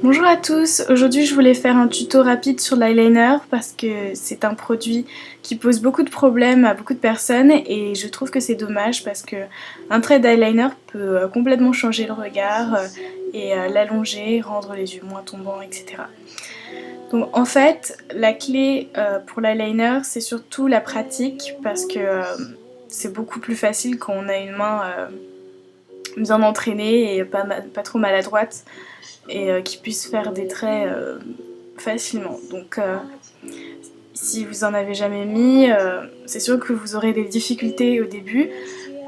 Bonjour à tous, aujourd'hui je voulais faire un tuto rapide sur l'eyeliner parce que c'est un produit qui pose beaucoup de problèmes à beaucoup de personnes et je trouve que c'est dommage parce que un trait d'eyeliner peut complètement changer le regard et l'allonger, rendre les yeux moins tombants, etc. Donc en fait, la clé pour l'eyeliner c'est surtout la pratique parce que c'est beaucoup plus facile quand on a une main bien entraînée et pas trop maladroite et qui puisse faire des traits facilement. Donc si vous en avez jamais mis, c'est sûr que vous aurez des difficultés au début,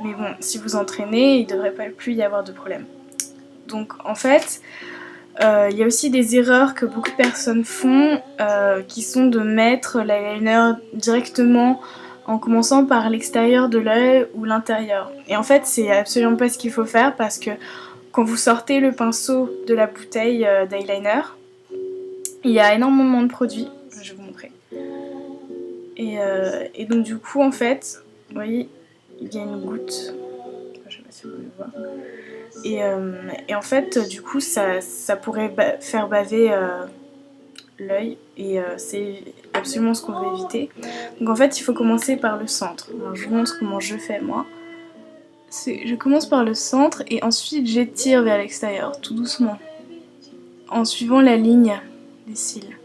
mais bon, si vous entraînez, il ne devrait pas plus y avoir de problème. Donc en fait, il y a aussi des erreurs que beaucoup de personnes font qui sont de mettre l'eyeliner directement en commençant par l'extérieur de l'œil ou l'intérieur. Et en fait, c'est absolument pas ce qu'il faut faire parce que quand vous sortez le pinceau de la bouteille d'eyeliner, il y a énormément de produits, je vais vous montrer. Et donc du coup en fait, vous voyez, il y a une goutte, je sais pas si vous pouvez voir. Et en fait, du coup, ça pourrait faire baver l'œil et c'est absolument ce qu'on veut éviter. Donc en fait, il faut commencer par le centre. Alors, je vous montre comment je fais moi. Je commence par le centre et ensuite j'étire vers l'extérieur, tout doucement, en suivant la ligne des cils.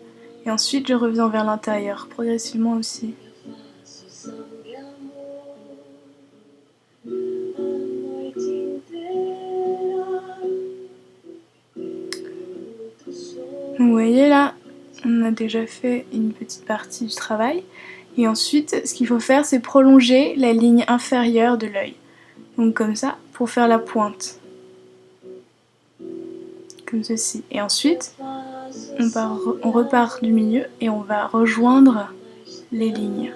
Et ensuite, je reviens vers l'intérieur, progressivement aussi. Vous voyez là, on a déjà fait une petite partie du travail. Et ensuite, ce qu'il faut faire, c'est prolonger la ligne inférieure de l'œil. Donc comme ça, pour faire la pointe. Comme ceci. Et ensuite, on repart du milieu et on va rejoindre les lignes.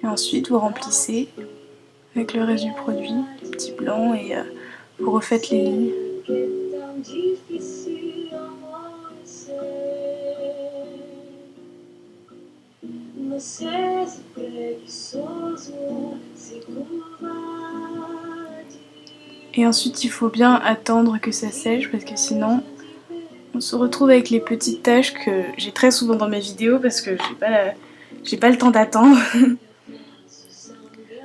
Et ensuite, vous remplissez avec le reste du produit, les petits blancs, et vous refaites les lignes. Et ensuite, il faut bien attendre que ça sèche parce que sinon, on se retrouve avec les petites taches que j'ai très souvent dans mes vidéos parce que j'ai pas le temps d'attendre.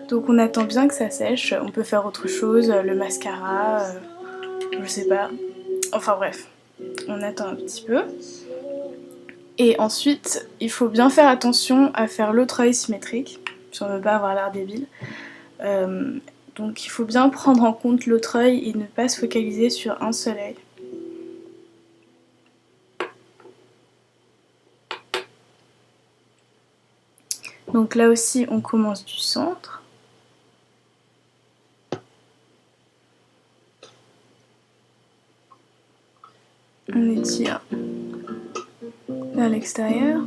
Donc on attend bien que ça sèche, on peut faire autre chose, le mascara, je sais pas. Enfin bref, on attend un petit peu. Et ensuite, il faut bien faire attention à faire l'autre œil symétrique, si on ne veut pas avoir l'air débile. Donc il faut bien prendre en compte l'autre œil et ne pas se focaliser sur un seul œil. Donc là aussi, on commence du centre. On étire vers l'extérieur.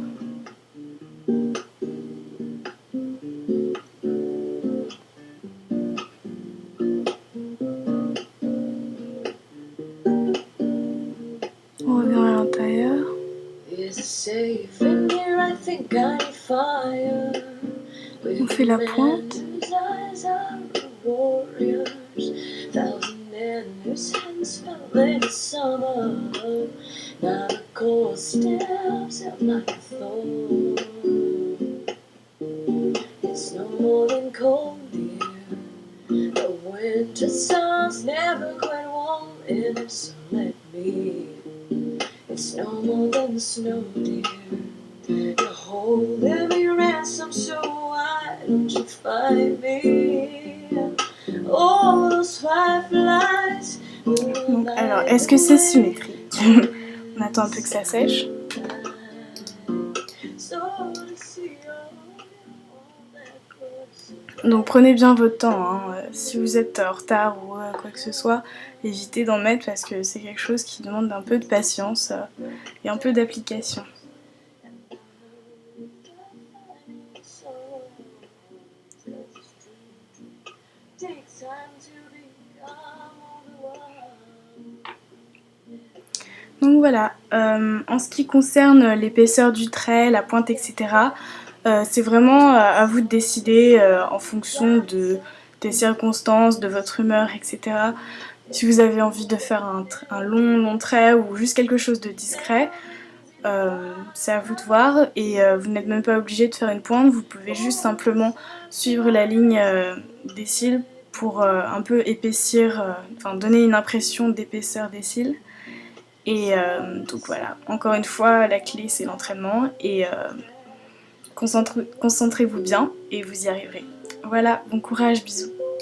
On revient à l'intérieur. On fait la pointe. It's no more than the snow, dear. You're holding me ransom, so why don't you find me? Oh, those fireflies. Donc, alors, est-ce que c'est symétrique? On attend un peu que ça sèche. Donc prenez bien votre temps, hein. Si vous êtes en retard ou quoi que ce soit, évitez d'en mettre parce que c'est quelque chose qui demande un peu de patience et un peu d'application. Donc voilà, en ce qui concerne l'épaisseur du trait, la pointe, etc., c'est vraiment à vous de décider en fonction des circonstances, de votre humeur, etc. Si vous avez envie de faire un long trait ou juste quelque chose de discret, c'est à vous de voir et vous n'êtes même pas obligé de faire une pointe, vous pouvez juste simplement suivre la ligne des cils pour un peu épaissir, enfin donner une impression d'épaisseur des cils. Et donc voilà, encore une fois, la clé c'est l'entraînement et concentrez-vous bien et vous y arriverez. Voilà, bon courage, bisous.